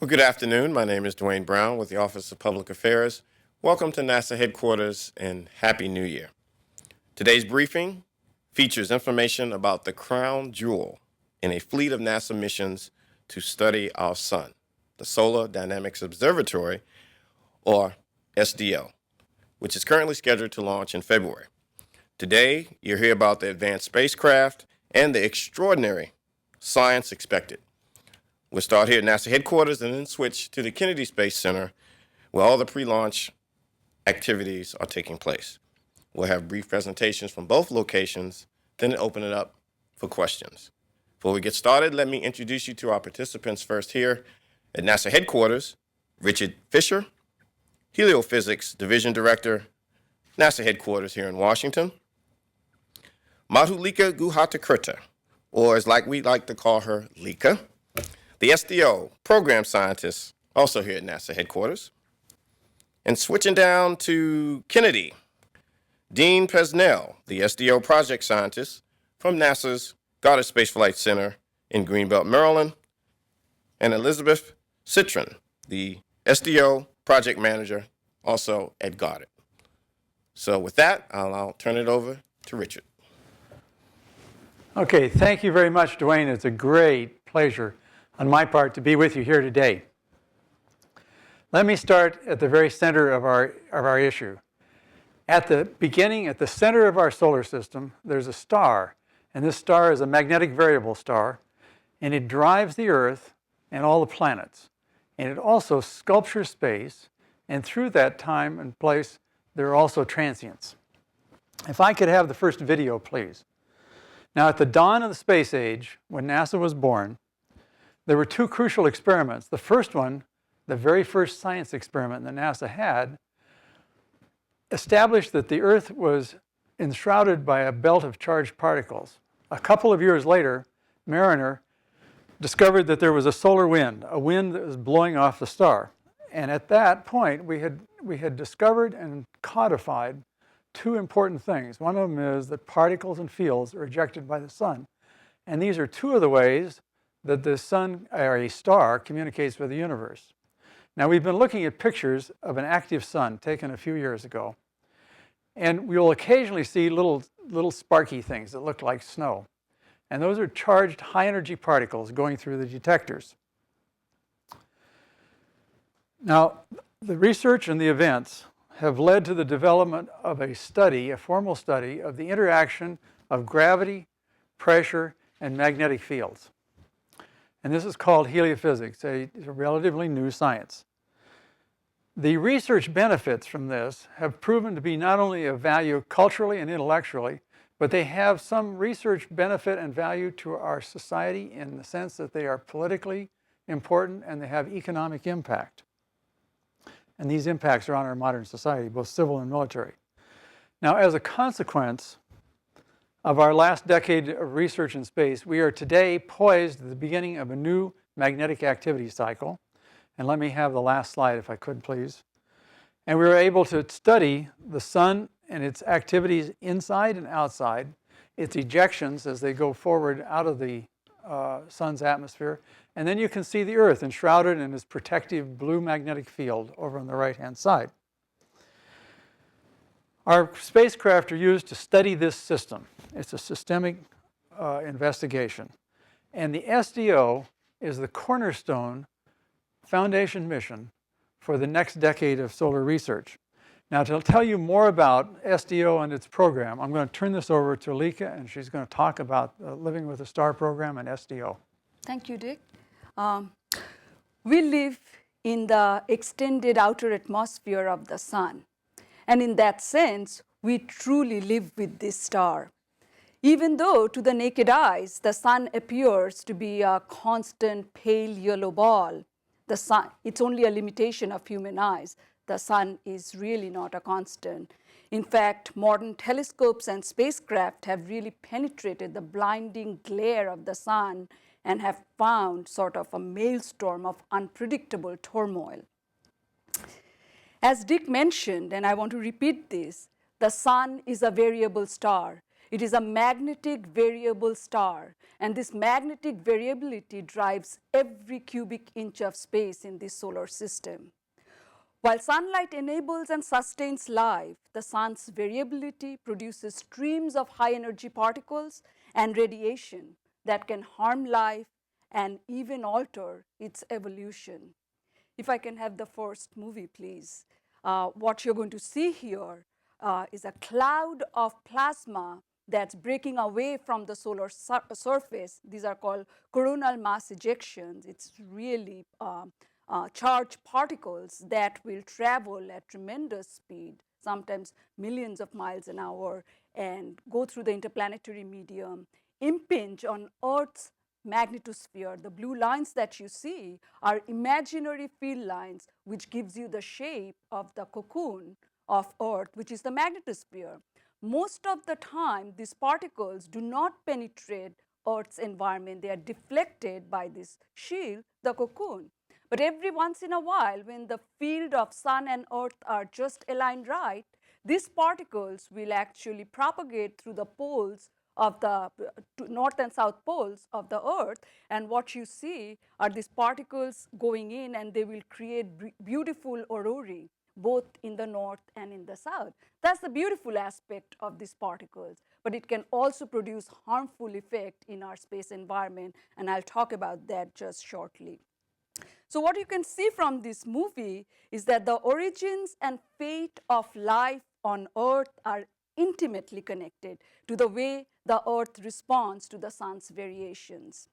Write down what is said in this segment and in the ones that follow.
Well, good afternoon. My name is Dwayne Brown with the Office of Public Affairs. Welcome to NASA headquarters and Happy New Year. Today's briefing features information about the crown jewel in a fleet of NASA missions to study our sun, the Solar Dynamics Observatory, or SDO, which is currently scheduled to launch in February. Today, you'll hear about the advanced spacecraft and the extraordinary science expected. We'll start here at NASA headquarters and then switch to the Kennedy Space Center, where all the pre-launch activities are taking place. We'll have brief presentations from both locations, then open it up for questions. Before we get started, let me introduce you to our participants first here at NASA headquarters. Richard Fisher, Heliophysics Division Director, NASA headquarters here in Washington. Madhulika Guhatakirta, or as we like to call her, Lika, the SDO Program Scientist, also here at NASA headquarters. And switching down to Kennedy, Dean Pesnell, the SDO Project Scientist from NASA's Goddard Space Flight Center in Greenbelt, Maryland, and Elizabeth Citron, the SDO Project Manager, also at Goddard. So with that, I'll turn it over to Richard. Okay, thank you very much, Dwayne. It's a great pleasure on my part to be with you here today. Let me start at the very center of our issue. At the beginning, at the center of our solar system, there's a star, and this star is a magnetic variable star, and it drives the Earth and all the planets. And it also sculptures space, and through that time and place, there are also transients. If I could have the first video, please. Now, at the dawn of the space age, when NASA was born, there were two crucial experiments. The first one, the very first science experiment that NASA had, established that the Earth was enshrouded by a belt of charged particles. A couple of years later, Mariner discovered that there was a solar wind, a wind that was blowing off the star. And at that point, we had discovered and codified two important things. One of them is that particles and fields are ejected by the sun. And these are two of the ways that the sun, or a star, communicates with the universe. Now, we've been looking at pictures of an active sun taken a few years ago. And we will occasionally see little sparky things that look like snow. And those are charged high-energy particles going through the detectors. Now, the research and the events have led to the development of a study, a formal study, of the interaction of gravity, pressure, and magnetic fields. And this is called heliophysics, a relatively new science. The research benefits from this have proven to be not only of value culturally and intellectually, but they have some research benefit and value to our society in the sense that they are politically important and they have economic impact. And these impacts are on our modern society, both civil and military. Now, as a consequence of our last decade of research in space, we are today poised at the beginning of a new magnetic activity cycle. And let me have the last slide, if I could, please. And we were able to study the sun and its activities inside and outside, its ejections as they go forward out of the sun's atmosphere. And then you can see the Earth enshrouded in its protective blue magnetic field over on the right-hand side. Our spacecraft are used to study this system. It's a systemic investigation. And the SDO is the cornerstone foundation mission for the next decade of solar research. Now, to tell you more about SDO and its program, I'm going to turn this over to Lika, and she's going to talk about the Living with a Star program and SDO. Thank you, Dick. We live in the extended outer atmosphere of the sun. And in that sense, we truly live with this star. Even though to the naked eyes, the sun appears to be a constant pale yellow ball, the sun, it's only a limitation of human eyes. The sun is really not a constant. In fact, modern telescopes and spacecraft have really penetrated the blinding glare of the sun and have found sort of a maelstrom of unpredictable turmoil. As Dick mentioned, and I want to repeat this, the sun is a variable star. It is a magnetic variable star, and this magnetic variability drives every cubic inch of space in this solar system. While sunlight enables and sustains life, the sun's variability produces streams of high-energy particles and radiation that can harm life and even alter its evolution. If I can have the first movie, please. What you're going to see here is a cloud of plasma that's breaking away from the solar surface. These are called coronal mass ejections. It's really charged particles that will travel at tremendous speed, sometimes millions of miles an hour, and go through the interplanetary medium, impinge on Earth's magnetosphere. The blue lines that you see are imaginary field lines, which gives you the shape of the cocoon of Earth, which is the magnetosphere. Most of the time, these particles do not penetrate Earth's environment. They are deflected by this shield, the cocoon. But every once in a while, when the field of sun and Earth are just aligned right, these particles will actually propagate through the poles of the north and south poles of the Earth. And what you see are these particles going in, and they will create beautiful aurorae, both in the north and in the south. That's the beautiful aspect of these particles. But it can also produce harmful effect in our space environment, and I'll talk about that just shortly. So what you can see from this movie is that the origins and fate of life on Earth are intimately connected to the way the Earth responds to the sun's variations.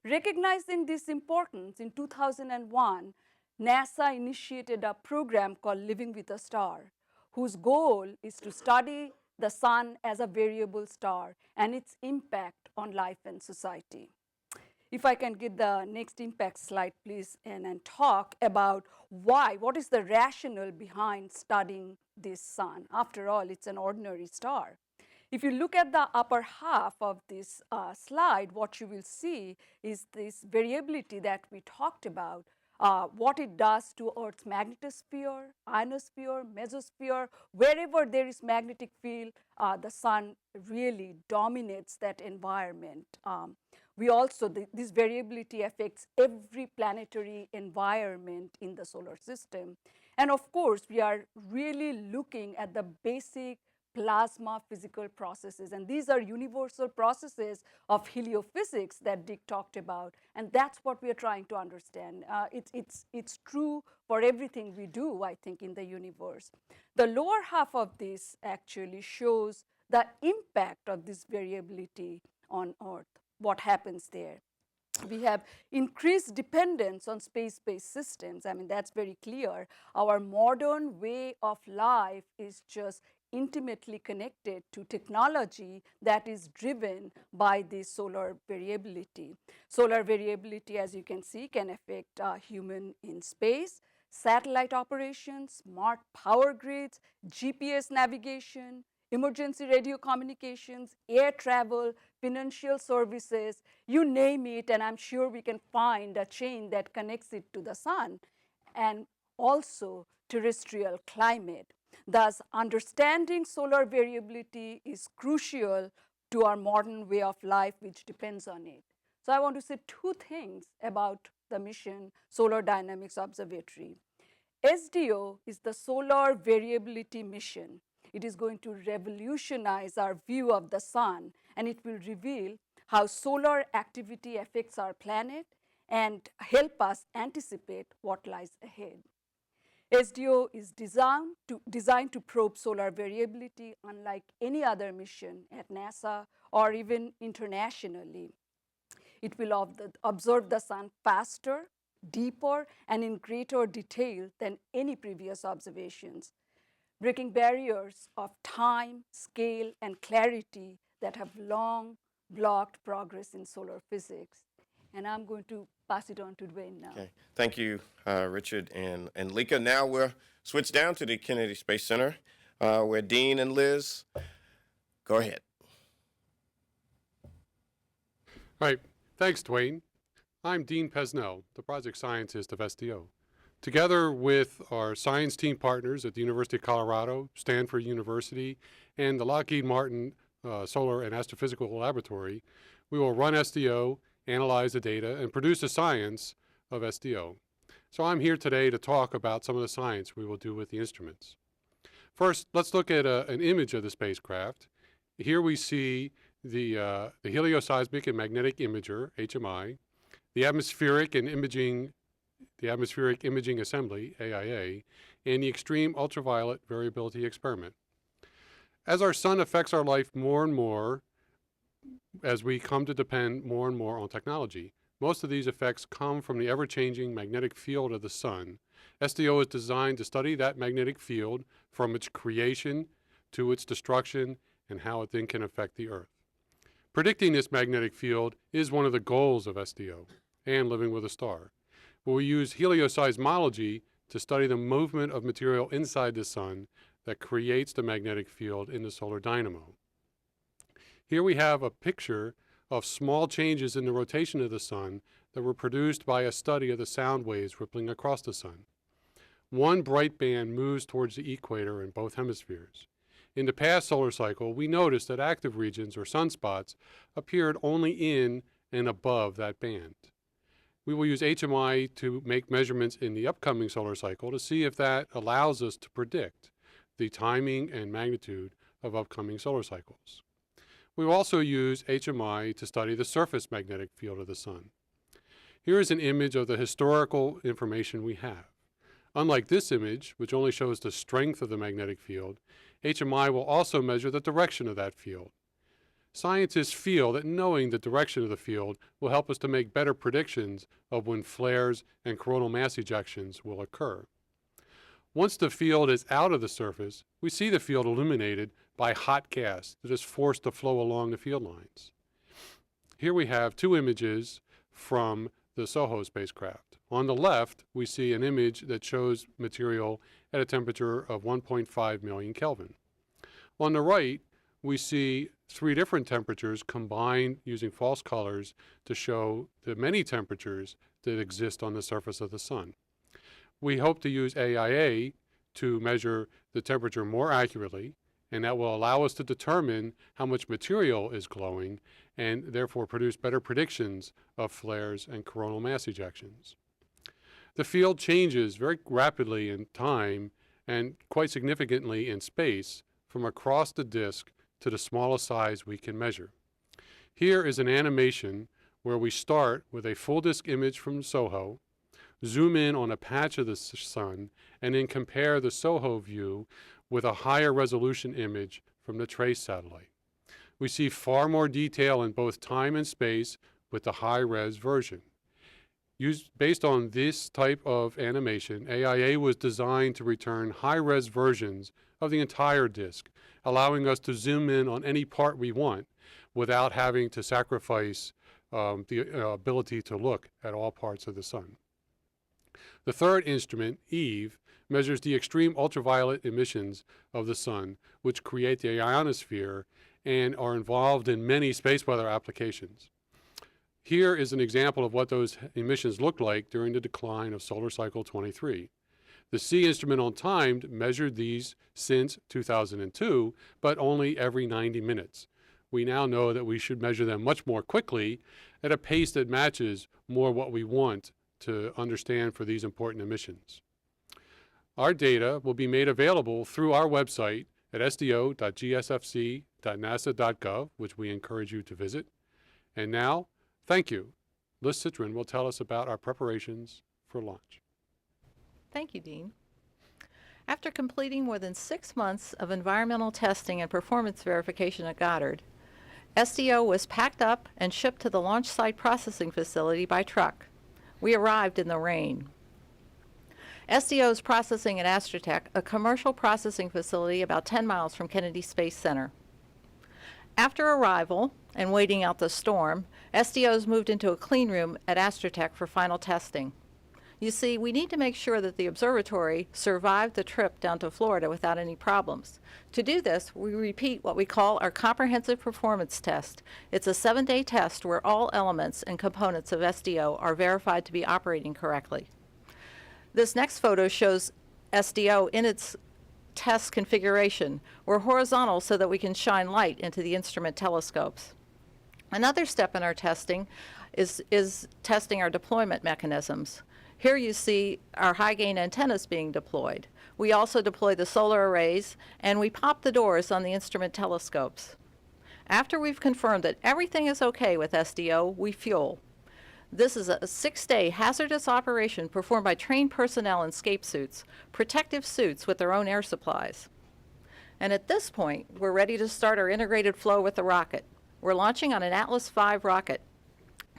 Recognizing this importance, in 2001, NASA initiated a program called Living with a Star, whose goal is to study the sun as a variable star and its impact on life and society. If I can get the next impact slide, please, and talk about what is the rationale behind studying this sun. After all, it's an ordinary star. If you look at the upper half of this slide, what you will see is this variability that we talked about, what it does to Earth's magnetosphere, ionosphere, mesosphere. Wherever there is magnetic field, the sun really dominates that environment. We also, this variability affects every planetary environment in the solar system. And of course, we are really looking at the basic plasma physical processes. And these are universal processes of heliophysics that Dick talked about. And that's what we are trying to understand. It's true for everything we do, I think, in the universe. The lower half of this actually shows the impact of this variability on Earth, what happens there. We have increased dependence on space-based systems. I mean, that's very clear. Our modern way of life is just intimately connected to technology that is driven by this solar variability. Solar variability, as you can see, can affect human in space, satellite operations, smart power grids, GPS navigation, emergency radio communications, air travel, financial services, you name it, and I'm sure we can find a chain that connects it to the sun, and also terrestrial climate. Thus, understanding solar variability is crucial to our modern way of life, which depends on it. So I want to say two things about the mission Solar Dynamics Observatory. SDO is the Solar Variability Mission. It is going to revolutionize our view of the sun, and it will reveal how solar activity affects our planet and help us anticipate what lies ahead. SDO is designed to probe solar variability unlike any other mission at NASA or even internationally. It will observe the sun faster, deeper, and in greater detail than any previous observations, breaking barriers of time, scale, and clarity that have long blocked progress in solar physics. And I'm going to pass it on to Dwayne now. Okay. Thank you, Richard and Lika. Now we'll switch down to the Kennedy Space Center, where Dean and Liz, go ahead. All right. Thanks, Dwayne. I'm Dean Pesnell, the project scientist of SDO. Together with our science team partners at the University of Colorado, Stanford University, and the Lockheed Martin Solar and Astrophysical Laboratory, we will run SDO, analyze the data, and produce the science of SDO. So I'm here today to talk about some of the science we will do with the instruments. First, let's look at an image of the spacecraft. Here we see the helioseismic and magnetic imager, HMI, the atmospheric imaging assembly, AIA, and the extreme ultraviolet variability experiment. As our sun affects our life more and more, as we come to depend more and more on technology, most of these effects come from the ever-changing magnetic field of the sun. SDO is designed to study that magnetic field from its creation to its destruction and how it then can affect the Earth. Predicting this magnetic field is one of the goals of SDO and Living with a Star. We use helioseismology to study the movement of material inside the sun that creates the magnetic field in the solar dynamo. Here we have a picture of small changes in the rotation of the sun that were produced by a study of the sound waves rippling across the sun. One bright band moves towards the equator in both hemispheres. In the past solar cycle, we noticed that active regions or sunspots appeared only in and above that band. We will use HMI to make measurements in the upcoming solar cycle to see if that allows us to predict the timing and magnitude of upcoming solar cycles. We will also use HMI to study the surface magnetic field of the sun. Here is an image of the historical information we have. Unlike this image, which only shows the strength of the magnetic field, HMI will also measure the direction of that field. Scientists feel that knowing the direction of the field will help us to make better predictions of when flares and coronal mass ejections will occur. Once the field is out of the surface, we see the field illuminated by hot gas that is forced to flow along the field lines. Here we have two images from the SOHO spacecraft. On the left, we see an image that shows material at a temperature of 1.5 million Kelvin. On the right, we see three different temperatures combined using false colors to show the many temperatures that exist on the surface of the sun. We hope to use AIA to measure the temperature more accurately, and that will allow us to determine how much material is glowing and therefore produce better predictions of flares and coronal mass ejections. The field changes very rapidly in time and quite significantly in space from across the disk to the smallest size we can measure. Here is an animation where we start with a full disk image from SOHO, zoom in on a patch of the sun, and then compare the SOHO view with a higher resolution image from the TRACE satellite. We see far more detail in both time and space with the high-res version. Based on this type of animation, AIA was designed to return high-res versions of the entire disk, allowing us to zoom in on any part we want without having to sacrifice the ability to look at all parts of the sun. The third instrument, EVE, measures the extreme ultraviolet emissions of the sun, which create the ionosphere and are involved in many space weather applications. Here is an example of what those emissions looked like during the decline of solar cycle 23. The C instrument on time measured these since 2002, but only every 90 minutes. We now know that we should measure them much more quickly at a pace that matches more what we want to understand for these important emissions. Our data will be made available through our website at sdo.gsfc.nasa.gov, which we encourage you to visit. And now, thank you. Liz Citrin will tell us about our preparations for launch. Thank you, Dean. After completing more than 6 months of environmental testing and performance verification at Goddard, SDO was packed up and shipped to the launch site processing facility by truck. We arrived in the rain. SDO is processing at Astrotech, a commercial processing facility about 10 miles from Kennedy Space Center. After arrival and waiting out the storm, SDO's moved into a clean room at Astrotech for final testing. You see, we need to make sure that the observatory survived the trip down to Florida without any problems. To do this, we repeat what we call our comprehensive performance test. It's a 7-day test where all elements and components of SDO are verified to be operating correctly. This next photo shows SDO in its test configuration. We're horizontal so that we can shine light into the instrument telescopes. Another step in our testing is testing our deployment mechanisms. Here you see our high-gain antennas being deployed. We also deploy the solar arrays, and we pop the doors on the instrument telescopes. After we've confirmed that everything is okay with SDO, we fuel. This is a 6-day hazardous operation performed by trained personnel in scape suits, protective suits with their own air supplies. And at this point, we're ready to start our integrated flow with the rocket. We're launching on an Atlas V rocket.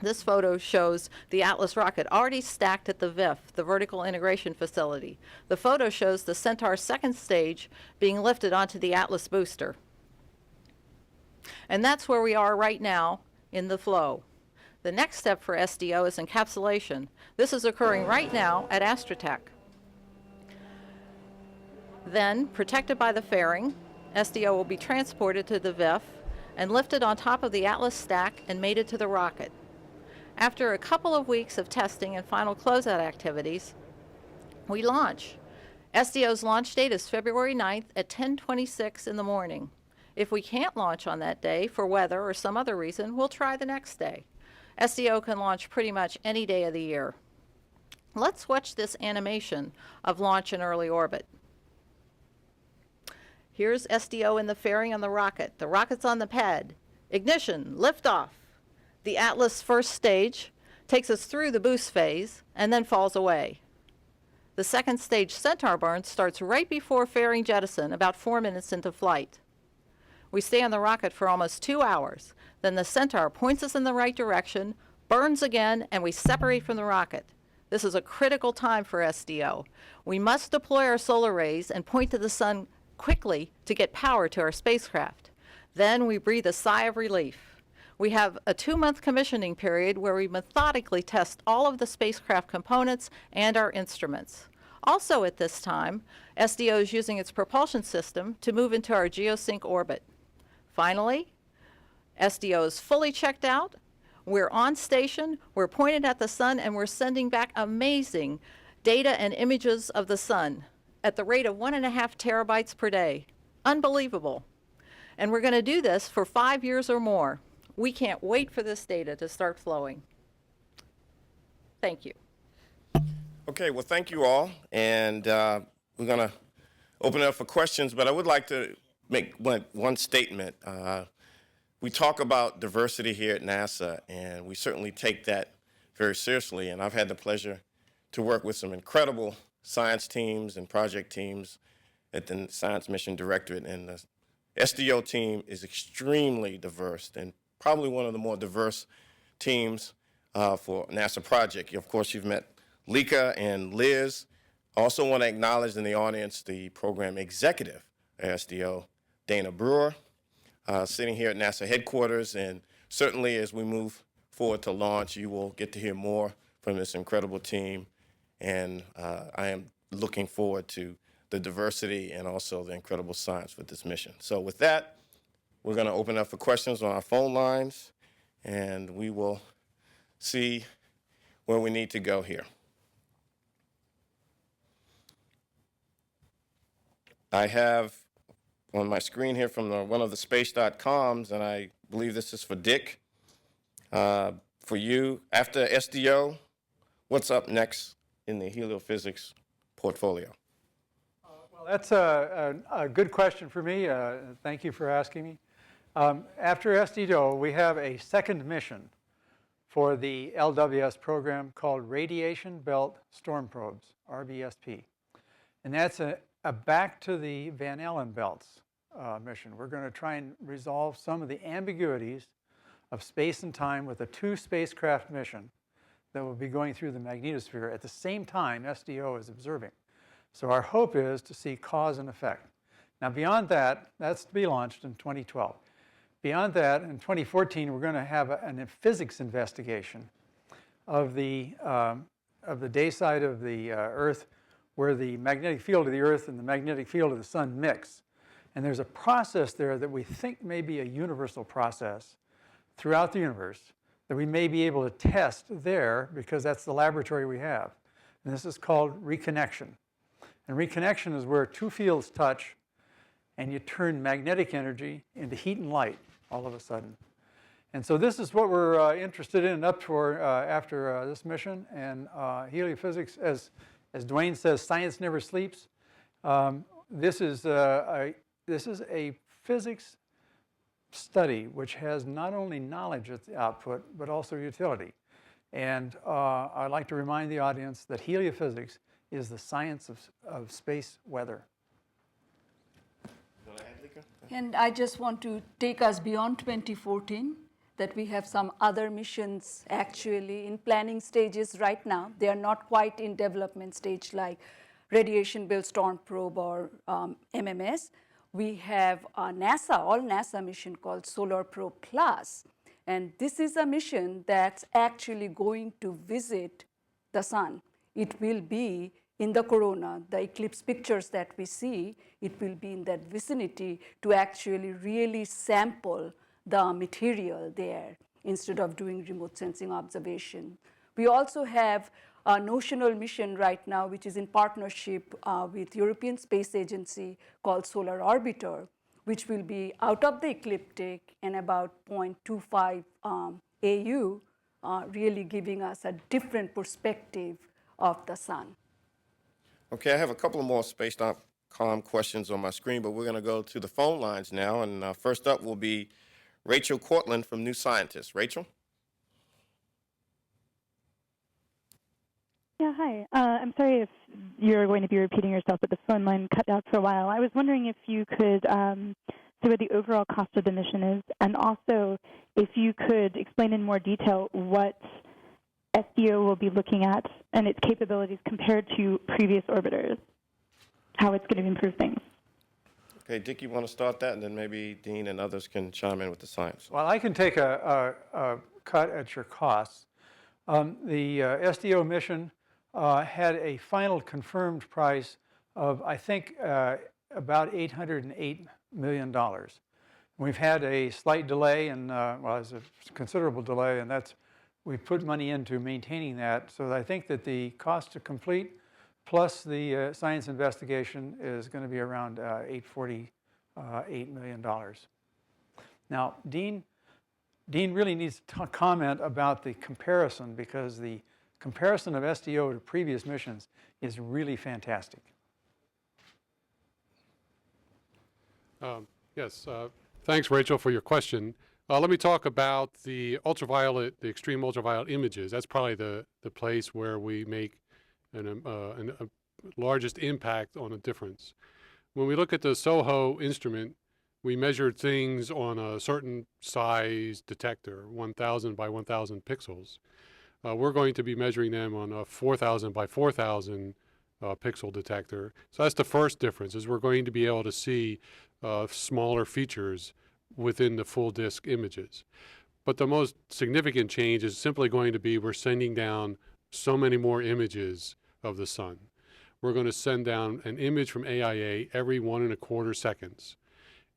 This photo shows the Atlas rocket already stacked at the VIF, the Vertical Integration Facility. The photo shows the Centaur second stage being lifted onto the Atlas booster. And that's where we are right now in the flow. The next step for SDO is encapsulation. This is occurring right now at Astrotech. Then, protected by the fairing, SDO will be transported to the VIF and lifted on top of the Atlas stack and mated to the rocket. After a couple of weeks of testing and final closeout activities, we launch. SDO's launch date is February 9th at 10:26 in the morning. If we can't launch on that day for weather or some other reason, we'll try the next day. SDO can launch pretty much any day of the year. Let's watch this animation of launch in early orbit. Here's SDO in the fairing on the rocket. The rocket's on the pad. Ignition, liftoff. The Atlas first stage takes us through the boost phase and then falls away. The second stage Centaur burn starts right before fairing jettison, about 4 minutes into flight. We stay on the rocket for almost 2 hours. Then the Centaur points us in the right direction, burns again, and we separate from the rocket. This is a critical time for SDO. We must deploy our solar rays and point to the sun quickly to get power to our spacecraft. Then we breathe a sigh of relief. We have a 2-month commissioning period where we methodically test all of the spacecraft components and our instruments. Also at this time, SDO is using its propulsion system to move into our geosync orbit. Finally, SDO is fully checked out. We're on station, we're pointed at the sun, and we're sending back amazing data and images of the sun at the rate of 1.5 terabytes per day. Unbelievable. And we're going to do this for 5 years or more. We can't wait for this data to start flowing. Thank you. Okay, well, thank you all. And we're going to open it up for questions, but I would like to make one statement. We talk about diversity here at NASA, and we certainly take that very seriously. And I've had the pleasure to work with some incredible science teams and project teams at the Science Mission Directorate. And the SDO team is extremely diverse and probably one of the more diverse teams for NASA project. Of course, you've met Lika and Liz. Also want to acknowledge in the audience the program executive at SDO, Dana Brewer, sitting here at NASA headquarters. And certainly as we move forward to launch, you will get to hear more from this incredible team. And I am looking forward to the diversity and also the incredible science with this mission. So with that, we're going to open up for questions on our phone lines, and we will see where we need to go here. I have on my screen here from one of the space.coms, and I believe this is for Dick. For you, after SDO, what's up next in the heliophysics portfolio? Well, that's a good question for me. Thank you for asking me. After SDO, we have a second mission for the LWS program called Radiation Belt Storm Probes, RBSP. And that's a back to the Van Allen belts mission. We're going to try and resolve some of the ambiguities of space and time with a 2-spacecraft mission that will be going through the magnetosphere at the same time SDO is observing. So our hope is to see cause and effect. Now beyond that, that's to be launched in 2012. Beyond that, in 2014, we're going to have a physics investigation of the day side of the Earth, where the magnetic field of the Earth and the magnetic field of the sun mix. And there's a process there that we think may be a universal process throughout the universe that we may be able to test there because that's the laboratory we have. And this is called reconnection. And reconnection is where two fields touch and you turn magnetic energy into heat and light all of a sudden. And so this is what we're interested in and up for after this mission. And heliophysics, as Dwayne says, science never sleeps. This is a physics study which has not only knowledge at the output, but also utility. And I'd like to remind the audience that heliophysics is the science of space weather. And I just want to take us beyond 2014, that we have some other missions actually in planning stages right now. They are not quite in development stage like Radiation Belt Storm Probe or MMS. We have a NASA, all NASA mission called Solar Probe Plus. And this is a mission that's actually going to visit the sun. It will be in the corona, the eclipse pictures that we see, it will be in that vicinity to actually really sample the material there instead of doing remote sensing observation. We also have a notional mission right now, which is in partnership with European Space Agency called Solar Orbiter, which will be out of the ecliptic and about 0.25 AU, really giving us a different perspective of the sun. Okay, I have a couple of more space.com questions on my screen, but we're going to go to the phone lines now. And first up will be Rachel Cortland from New Scientist. Rachel? Yeah, hi. I'm sorry if you're going to be repeating yourself, but the phone line cut out for a while. I was wondering if you could say what the overall cost of the mission is, and also if you could explain in more detail what SDO will be looking at and its capabilities compared to previous orbiters, how it's going to improve things. Okay, Dick, you want to start that, and then maybe Dean and others can chime in with the science. Well, I can take a cut at your costs. The SDO mission had a final confirmed price of, I think, about $808 million. We've had a slight delay, and well, it's a considerable delay, and we put money into maintaining that. So I think that the cost to complete plus the science investigation is going to be around $848 million. Now, Dean really needs to comment about the comparison, because the comparison of SDO to previous missions is really fantastic. Yes, thanks, Rachel, for your question. Let me talk about the ultraviolet, the extreme ultraviolet images. That's probably the place where we make a largest impact on a difference. When we look at the SOHO instrument, we measured things on a certain size detector, 1,000 by 1,000 pixels. We're going to be measuring them on a 4,000 by 4,000 pixel detector. So that's the first difference, is we're going to be able to see smaller features within the full disk images. But the most significant change is simply going to be we're sending down so many more images of the sun. We're going to send down an image from AIA every 1.25 seconds.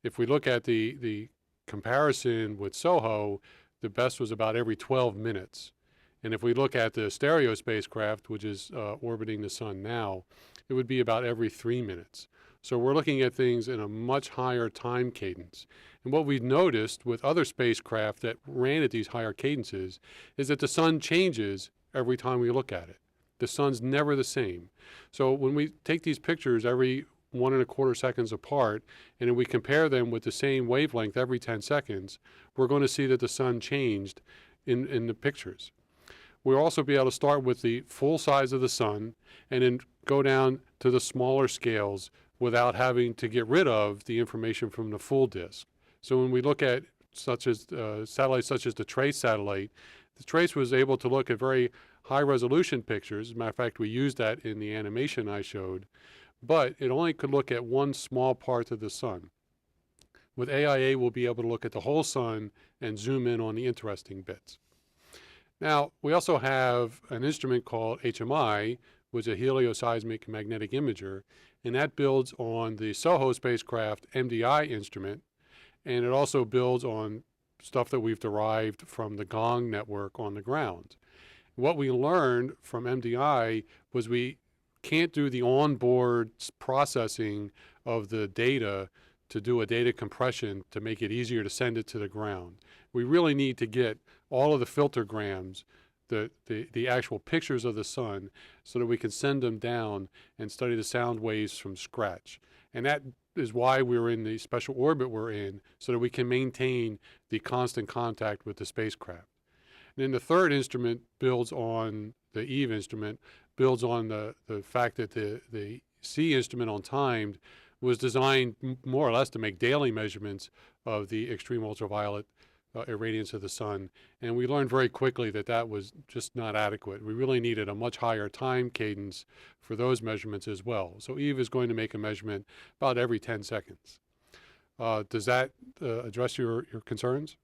If we look at the comparison with SOHO, the best was about every 12 minutes. And if we look at the stereo spacecraft, which is orbiting the sun now, it would be about every 3 minutes. So we're looking at things in a much higher time cadence. And what we've noticed with other spacecraft that ran at these higher cadences is that the sun changes every time we look at it. The sun's never the same. So when we take these pictures every 1.25 seconds apart, and then we compare them with the same wavelength every 10 seconds, we're going to see that the sun changed in the pictures. We'll also be able to start with the full size of the sun and then go down to the smaller scales without having to get rid of the information from the full disk. So when we look at satellites such as the TRACE satellite, the TRACE was able to look at very high resolution pictures. As a matter of fact, we used that in the animation I showed, but it only could look at one small part of the sun. With AIA, we'll be able to look at the whole sun and zoom in on the interesting bits. Now, we also have an instrument called HMI, which is a helioseismic magnetic imager, and that builds on the SOHO spacecraft MDI instrument, and it also builds on stuff that we've derived from the GONG network on the ground. What we learned from MDI was we can't do the onboard processing of the data to do a data compression to make it easier to send it to the ground. We really need to get all of the filtergrams, the actual pictures of the sun, so that we can send them down and study the sound waves from scratch. And that is why we're in the special orbit we're in, so that we can maintain the constant contact with the spacecraft. And then the third instrument builds on the EVE instrument, builds on the fact that the C instrument on timed was designed more or less to make daily measurements of the extreme ultraviolet irradiance of the sun. And we learned very quickly that that was just not adequate. We really needed a much higher time cadence for those measurements as well. So EVE is going to make a measurement about every 10 seconds. Does that address your concerns?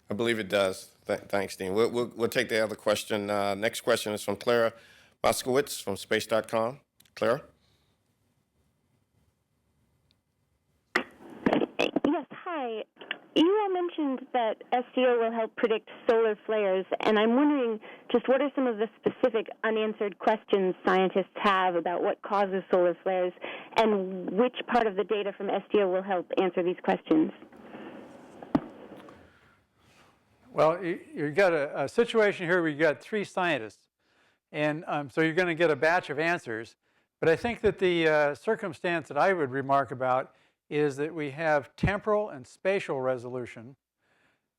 I believe it does. Thanks, Dean. We'll take the other question. Next question is from Clara Moskowitz from space.com. Clara? Yes, hi. You all mentioned that SDO will help predict solar flares, and I'm wondering just what are some of the specific unanswered questions scientists have about what causes solar flares, and which part of the data from SDO will help answer these questions? Well, you've got a situation here where you've got 3 scientists, and so you're going to get a batch of answers. But I think that the circumstance that I would remark about is that we have temporal and spatial resolution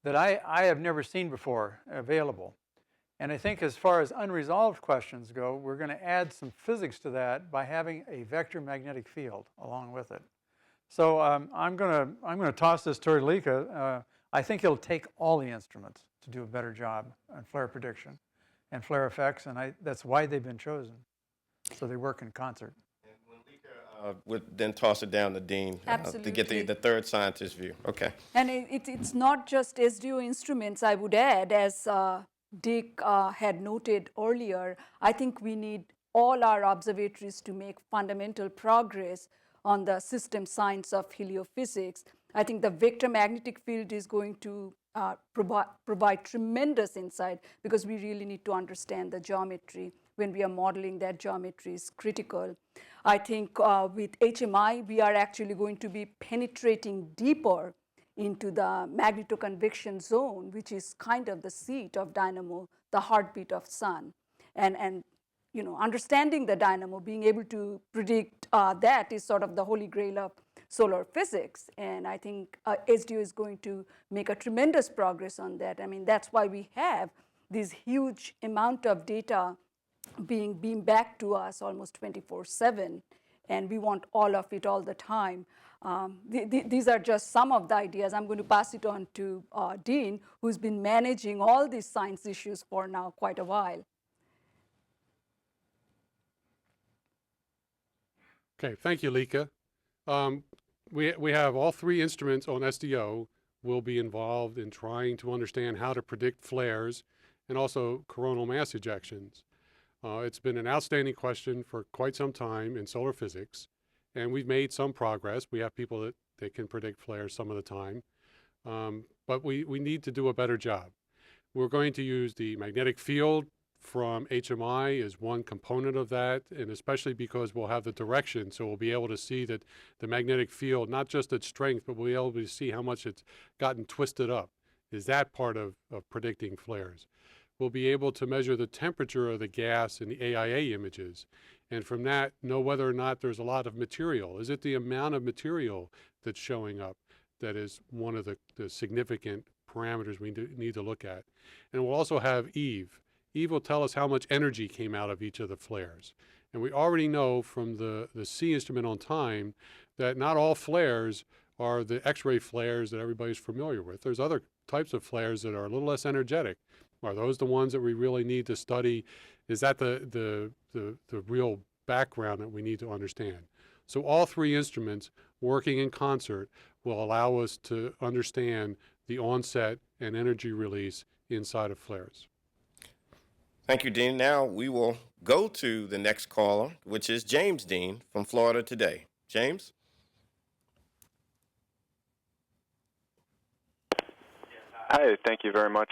that I have never seen before available. And I think as far as unresolved questions go, we're going to add some physics to that by having a vector magnetic field along with it. So I'm going to toss this toward Lika. I think it'll take all the instruments to do a better job on flare prediction and flare effects, and that's why they've been chosen. So they work in concert. And when Lika would then toss it down to Dean to get the third scientist view. Okay. And it's not just SDO instruments, I would add, as Dick had noted earlier. I think we need all our observatories to make fundamental progress on the system science of heliophysics. I think the vector magnetic field is going to provide tremendous insight, because we really need to understand the geometry. When we are modeling, that geometry is critical. I think with HMI, we are actually going to be penetrating deeper into the magnetoconvection zone, which is kind of the seat of dynamo, the heartbeat of sun. And you know, understanding the dynamo, being able to predict that is sort of the holy grail of solar physics. And I think SDO is going to make a tremendous progress on that. I mean, that's why we have this huge amount of data being beamed back to us almost 24/7, and we want all of it all the time. These are just some of the ideas. I'm going to pass it on to Dean, who's been managing all these science issues for now quite a while. Okay, thank you, Lika. We have all 3 instruments on SDO will be involved in trying to understand how to predict flares and also coronal mass ejections. It's been an outstanding question for quite some time in solar physics, and we've made some progress. We have people that can predict flares some of the time, but we need to do a better job. We're going to use the magnetic field from HMI as one component of that, and especially because we'll have the direction, so we'll be able to see that the magnetic field, not just its strength, but we'll be able to see how much it's gotten twisted up. Is that part of predicting flares? We'll be able to measure the temperature of the gas in the AIA images, and from that know whether or not there's a lot of material. Is it the amount of material that's showing up that is one of the significant parameters we need to look at? And we'll also have EVE. EVE will tell us how much energy came out of each of the flares. And we already know from the C instrument on time that not all flares are the X-ray flares that everybody's familiar with. There's other types of flares that are a little less energetic. Are those the ones that we really need to study? Is that the real background that we need to understand? So all 3 instruments working in concert will allow us to understand the onset and energy release inside of flares. Thank you, Dean. Now we will go to the next caller, which is James Dean from Florida Today. James? Hi, Hi, thank you very much.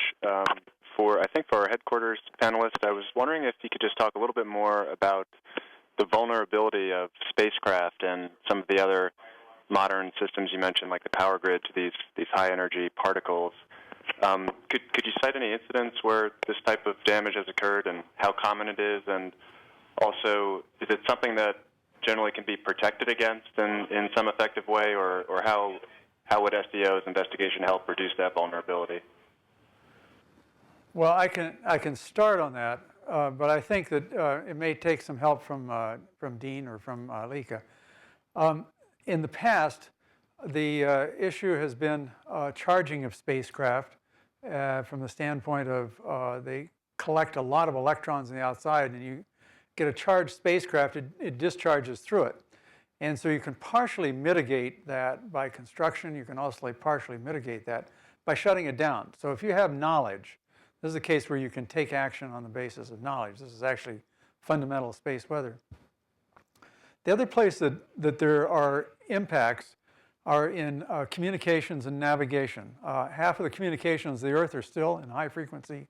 For our headquarters panelist, I was wondering if you could just talk a little bit more about the vulnerability of spacecraft and some of the other modern systems you mentioned, like the power grid, to these high-energy particles. Could you cite any incidents where this type of damage has occurred and how common it is? And also, is it something that generally can be protected against in some effective way, or how would SDO's investigation help reduce that vulnerability? Well, I can start on that, but I think that it may take some help from Dean or from Lika. In the past, the issue has been charging of spacecraft from the standpoint of they collect a lot of electrons on the outside, and you get a charged spacecraft, it discharges through it. And so you can partially mitigate that by construction. You can also partially mitigate that by shutting it down. So if you have knowledge, this is a case where you can take action on the basis of knowledge. This is actually fundamental space weather. The other place that there are impacts are in communications and navigation. Half of the communications of the Earth are still in high frequency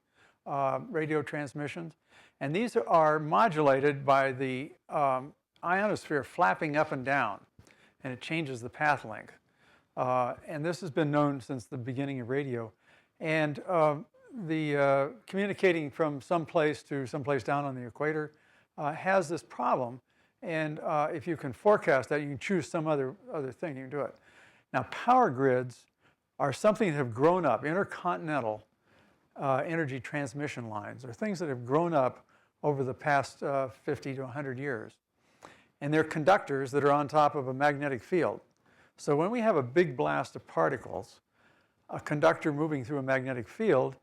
radio transmissions. And these are modulated by the ionosphere flapping up and down, and it changes the path length. And this has been known since the beginning of radio. And the communicating from someplace to someplace down on the equator has this problem. And if you can forecast that, you can choose some other thing, you can do it. Now, power grids are something that have grown up, intercontinental energy transmission lines, are things that have grown up over the past 50 to 100 years. And they're conductors that are on top of a magnetic field. So when we have a big blast of particles, a conductor moving through a magnetic field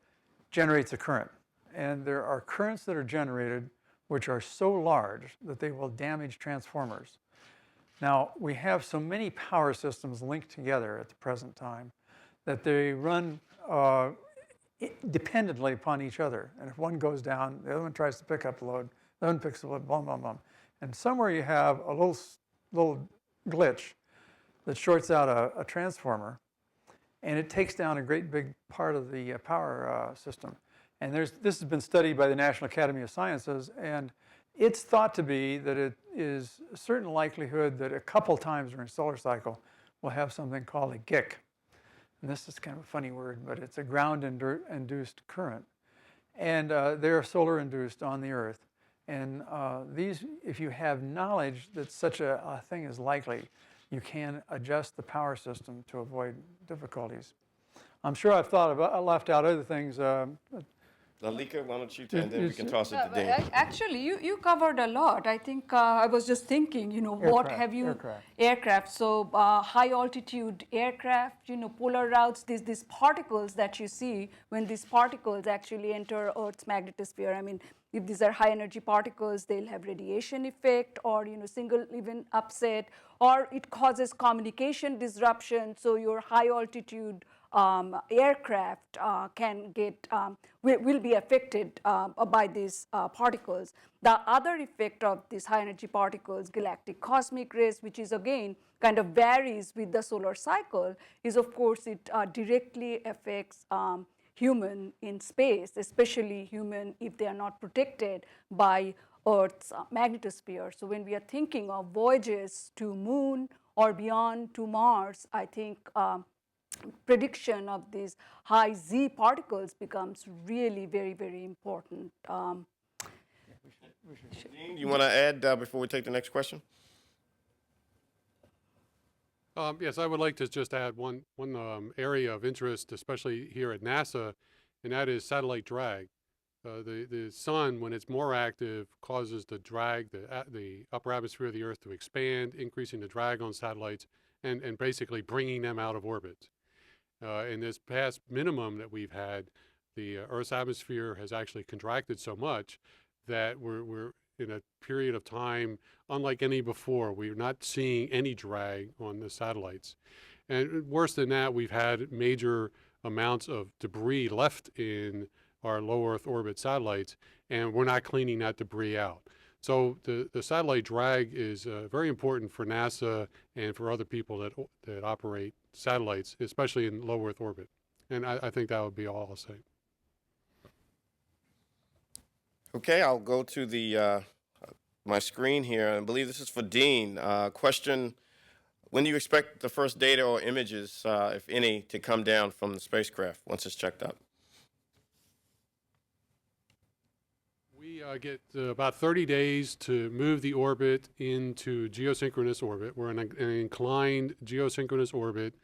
generates a current. And there are currents that are generated which are so large that they will damage transformers. Now, we have so many power systems linked together at the present time that they run dependently upon each other. And if one goes down, the other one tries to pick up the load, the other one picks the load, blah, blah, blah. And somewhere you have a little glitch that shorts out a transformer, and it takes down a great big part of the power system. And this has been studied by the National Academy of Sciences, and it's thought to be that it is a certain likelihood that a couple times during a solar cycle we'll have something called a GIC. And this is kind of a funny word, but it's a ground-induced current. And they're solar-induced on the Earth. And these, if you have knowledge that such a thing is likely, you can adjust the power system to avoid difficulties. I'm sure I've left out other things. Lika, why don't you, and then we can toss it to Dean. Actually, you covered a lot. I think I was just thinking, what have you... Aircraft. So high altitude aircraft, polar routes, these particles that you see, when these particles actually enter Earth's magnetosphere, I mean, if these are high energy particles, they'll have radiation effect or, single even upset, or it causes communication disruption. So your high altitude aircraft will be affected by these particles. The other effect of these high energy particles, galactic cosmic rays, which is again kind of varies with the solar cycle, is of course it directly affects human in space, especially human if they are not protected by Earth's magnetosphere. So when we are thinking of voyages to moon or beyond to Mars, I think prediction of these high Z particles becomes really very, very important. Dean, you want to add before we take the next question? Yes, I would like to just add one area of interest, especially here at NASA, and that is satellite drag. The sun, when it's more active, causes the drag, the upper atmosphere of the Earth to expand, increasing the drag on satellites and basically bringing them out of orbit. In this past minimum that we've had, the Earth's atmosphere has actually contracted so much that we're in a period of time unlike any before. We're not seeing any drag on the satellites. And worse than that, we've had major amounts of debris left in our low Earth orbit satellites, and we're not cleaning that debris out. So the satellite drag is very important for NASA and for other people that operate satellites, especially in low Earth orbit. And I think that would be all I'll say. Okay, I'll go to the my screen here. I believe this is for Dean. Question: when do you expect the first data or images, if any, to come down from the spacecraft once it's checked out? We get about 30 days to move the orbit into geosynchronous orbit. We're in an inclined geosynchronous orbit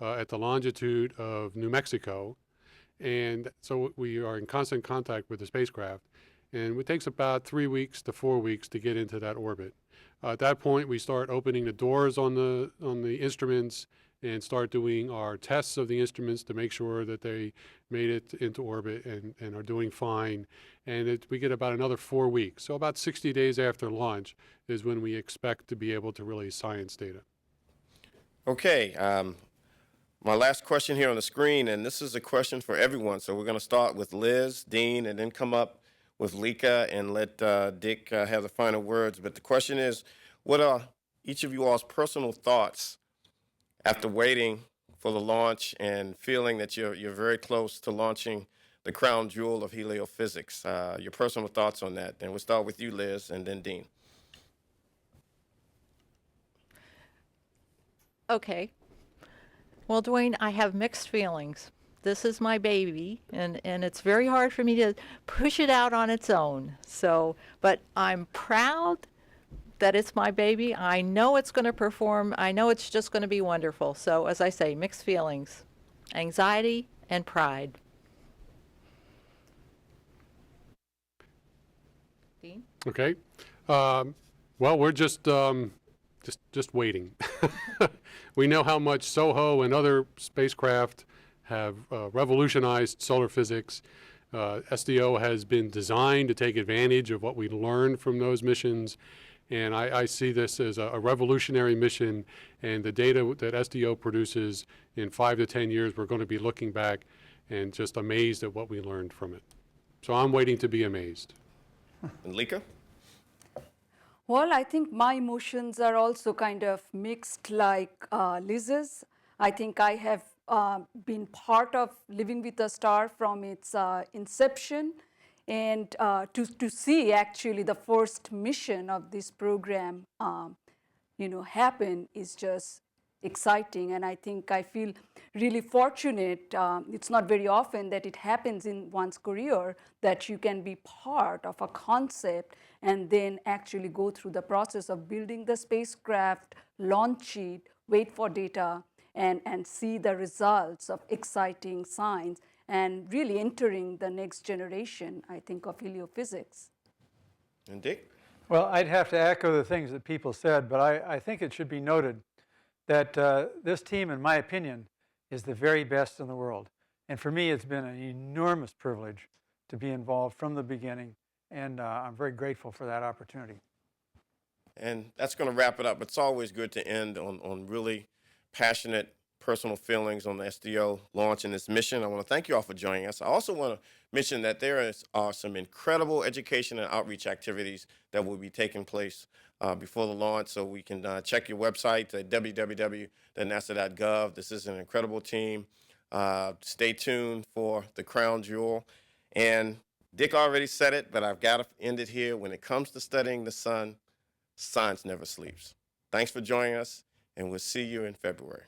at the longitude of New Mexico. And so we are in constant contact with the spacecraft. And it takes about 3 weeks to 4 weeks to get into that orbit. At that point, we start opening the doors on the instruments and start doing our tests of the instruments to make sure that they made it into orbit and are doing fine. And we get about another 4 weeks. So about 60 days after launch is when we expect to be able to release science data. Okay, my last question here on the screen, and this is a question for everyone. So we're going to start with Liz, Dean, and then come up with Lika and let Dick have the final words. But the question is, what are each of you all's personal thoughts after waiting for the launch and feeling that you're very close to launching the crown jewel of heliophysics? Your personal thoughts on that. And we'll start with you, Liz, and then Dean. Okay. Well, Dwayne, I have mixed feelings. This is my baby, and it's very hard for me to push it out on its own. So, but I'm proud that it's my baby. I know it's going to perform. I know it's just going to be wonderful. So, as I say, mixed feelings, anxiety and pride. Dean? Okay. Well, we're just waiting. We know how much SOHO and other spacecraft have revolutionized solar physics. SDO has been designed to take advantage of what we learned from those missions. And I see this as a revolutionary mission, and the data that SDO produces in 5 to 10 years, we're going to be looking back and just amazed at what we learned from it. So I'm waiting to be amazed. And Lika? Well, I think my emotions are also kind of mixed like Liz's. I think I have been part of Living with a Star from its inception. And to see actually the first mission of this program, happen is just exciting. And I think I feel really fortunate. It's not very often that it happens in one's career that you can be part of a concept and then actually go through the process of building the spacecraft, launch it, wait for data, and see the results of exciting science and really entering the next generation, I think, of heliophysics. And Dick? Well, I'd have to echo the things that people said, but I think it should be noted that this team, in my opinion, is the very best in the world. And for me, it's been an enormous privilege to be involved from the beginning, and I'm very grateful for that opportunity. And that's going to wrap it up. It's always good to end on really passionate personal feelings on the SDO launch and this mission. I want to thank you all for joining us. I also want to mention that there are some incredible education and outreach activities that will be taking place before the launch, so we can check your website at www.nasa.gov. This is an incredible team. Stay tuned for the crown jewel. And Dick already said it, but I've got to end it here. When it comes to studying the sun, science never sleeps. Thanks for joining us, and we'll see you in February.